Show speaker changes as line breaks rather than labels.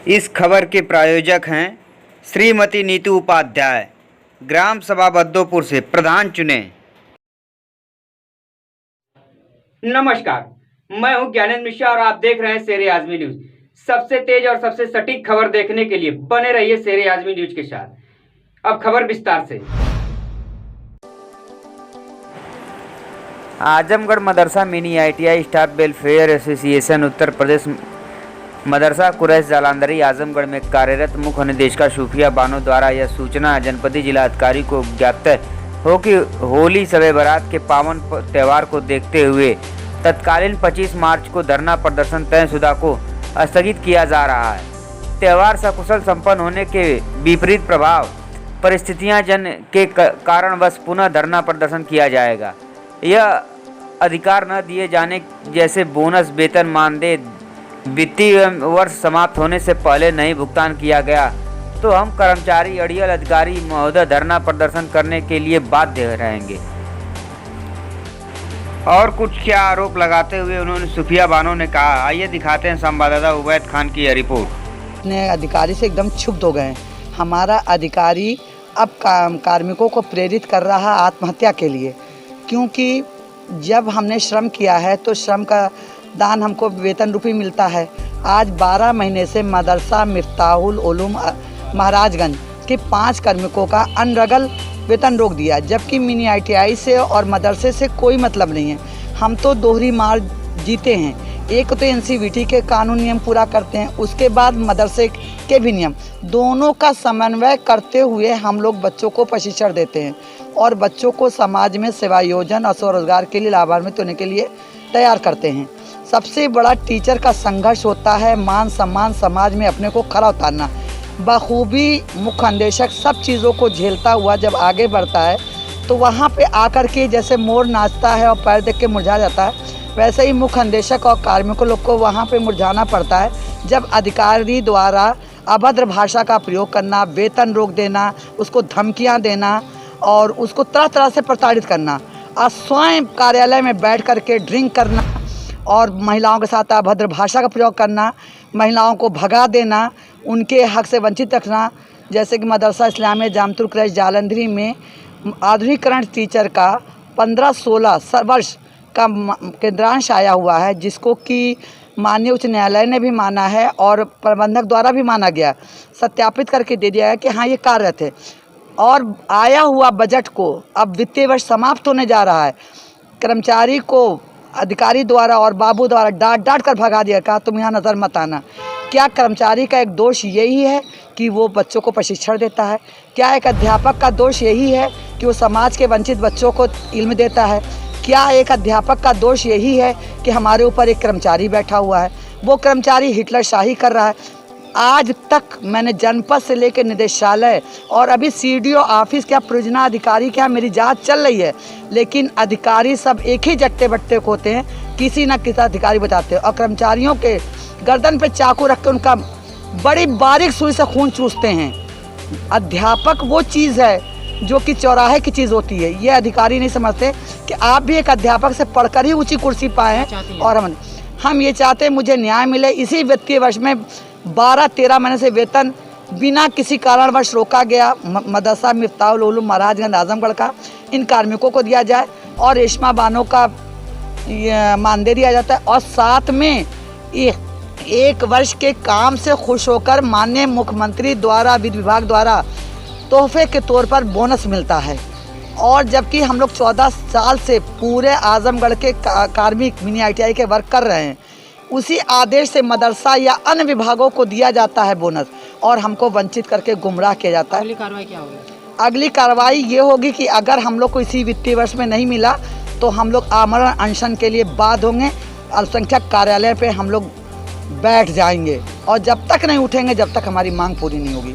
इस खबर के प्रायोजक हैं श्रीमती नीतू उपाध्याय, ग्राम सभा बद्दोपुर से प्रधान चुने। नमस्कार, मैं हूं ज्ञानेंद्र मिश्रा और आप देख रहे हैं शेरे आजमी न्यूज। सबसे तेज और सबसे सटीक खबर देखने के लिए बने रहिए शेरे आजमी न्यूज के साथ। अब खबर विस्तार से। आजमगढ़ मदरसा mini ITI staff welfare association Uttar Pradesh मदरसा कुरैश जालंधरी आजमगढ़ में कार्यरत मुख्य निदेशिका सूफिया बानो द्वारा यह सूचना जनपदीय जिलाधिकारी को ज्ञात हो कि होली शब बारात के पावन त्यौहार को देखते हुए तत्कालीन 25 मार्च को धरना प्रदर्शन तयशुदा को स्थगित किया जा रहा है। त्यौहार सकुशल संपन्न होने के विपरीत प्रभाव परिस्थितियां जन के कारणवश पुनः धरना प्रदर्शन किया जाएगा। यह अधिकार न दिए जाने जैसे बोनस, वेतन, मानदेय वित्तीय वर्ष समाप्त होने से पहले नहीं भुगतान किया गया तो हम कर्मचारी अड़ियल अधिकारी महोदय धरना प्रदर्शन करने के लिए बाध्य रहेंगे। और कुछ क्या आरोप लगाते हुए उन्होंने सूफिया बानो ने कहा, आइए दिखाते हैं संवाददाता उबैद खान की यह रिपोर्ट।
अपने अधिकारी से एकदम क्षुब्ध हो गए। हमारा अधिकारी अब कार्मिकों को प्रेरित कर रहा आत्महत्या के लिए, क्योंकि जब हमने श्रम किया है तो श्रम का दान हमको वेतन रूपी मिलता है। आज 12 महीने से मदरसा मिफ्ताहुल उलूम महाराजगंज के 5 कार्मिकों का अनरगल वेतन रोक दिया, जबकि मिनी ITI से और मदरसे से कोई मतलब नहीं है। हम तो दोहरी मार जीते हैं। एक तो NCVT के कानून नियम पूरा करते हैं, उसके बाद मदरसे के भी नियम, दोनों का समन्वय करते हुए हम लोग बच्चों को प्रशिक्षण देते हैं और बच्चों को समाज में सेवा योजन और स्वरोजगार के लिए लाभान्वित होने के लिए तैयार करते हैं। सबसे बड़ा टीचर का संघर्ष होता है मान सम्मान समाज में अपने को खरा उतारना। बखूबी मुख्य निदेशक सब चीज़ों को झेलता हुआ जब आगे बढ़ता है तो वहाँ पे आकर के जैसे मोर नाचता है और पैर देख के मुरझा जाता है, वैसे ही मुख्य निदेशक और कार्मिकों लोग को वहाँ पे मुरझाना पड़ता है जब अधिकारी द्वारा अभद्र भाषा का प्रयोग करना, वेतन रोक देना, उसको धमकियाँ देना और उसको तरह तरह से प्रताड़ित करना और स्वयं कार्यालय में बैठ करके ड्रिंक करना और महिलाओं के साथ अभद्र भाषा का प्रयोग करना, महिलाओं को भगा देना, उनके हक से वंचित रखना। जैसे कि मदरसा इस्लामिया जामतुल कुरैश जालंधरी में आधुनिकीकरण टीचर का 15-16 वर्ष का केंद्रांश आया हुआ है, जिसको कि माननीय उच्च न्यायालय ने भी माना है और प्रबंधक द्वारा भी माना गया, सत्यापित करके दे दिया है कि हाँ ये कार्यरत है। और आया हुआ बजट को अब वित्तीय वर्ष समाप्त होने जा रहा है, कर्मचारी को अधिकारी द्वारा और बाबू द्वारा डांट कर भगा दिया, कहा तुम यहाँ नज़र मत आना। क्या कर्मचारी का एक दोष यही है कि वो बच्चों को प्रशिक्षण देता है? क्या एक अध्यापक का दोष यही है कि वो समाज के वंचित बच्चों को इल्म देता है? क्या एक अध्यापक का दोष यही है कि हमारे ऊपर एक कर्मचारी बैठा हुआ है, वो कर्मचारी हिटलर शाही कर रहा है? आज तक मैंने जनपद से लेकर निदेशालय और अभी CDO ऑफिस क्या परियोजना अधिकारी क्या मेरी जांच चल रही है, लेकिन अधिकारी सब एक ही जट्टे बट्टे को होते हैं, किसी न किसी अधिकारी बताते हैं और कर्मचारियों के गर्दन पे चाकू रख के उनका बड़ी बारीक सुई से खून चूसते हैं। अध्यापक वो चीज़ है जो कि चौराहे की चीज़ होती है। ये अधिकारी नहीं समझते कि आप भी एक अध्यापक से पढ़कर ही ऊँची कुर्सी पाएँ। और हम ये चाहते हैं मुझे न्याय मिले। इसी वित्तीय वर्ष में 12-13 महीने से वेतन बिना किसी कारणवश रोका गया मदरसा मिफ्ताहुल उलूम महाराजगंज आजमगढ़ का इन कार्मिकों को दिया जाए और रेशमा बानो का मानदेय दिया जाता है और साथ में एक वर्ष के काम से खुश होकर माननीय मुख्यमंत्री द्वारा वित्त विभाग द्वारा तोहफे के तौर पर बोनस मिलता है। और जबकि हम लोग 14 साल से पूरे आजमगढ़ के कार्मिक मिनी ITI के वर्क कर रहे हैं, उसी आदेश से मदरसा या अन्य विभागों को दिया जाता है बोनस और हमको वंचित करके गुमराह किया जाता है।
अगली कार्रवाई क्या होगी?
अगली कार्रवाई ये होगी कि अगर हम लोग को इसी वित्तीय वर्ष में नहीं मिला तो हम लोग आमरण अनशन के लिए बाध्य होंगे। अल्पसंख्यक कार्यालय पे हम लोग बैठ जाएंगे और जब तक नहीं उठेंगे जब तक हमारी मांग पूरी नहीं होगी।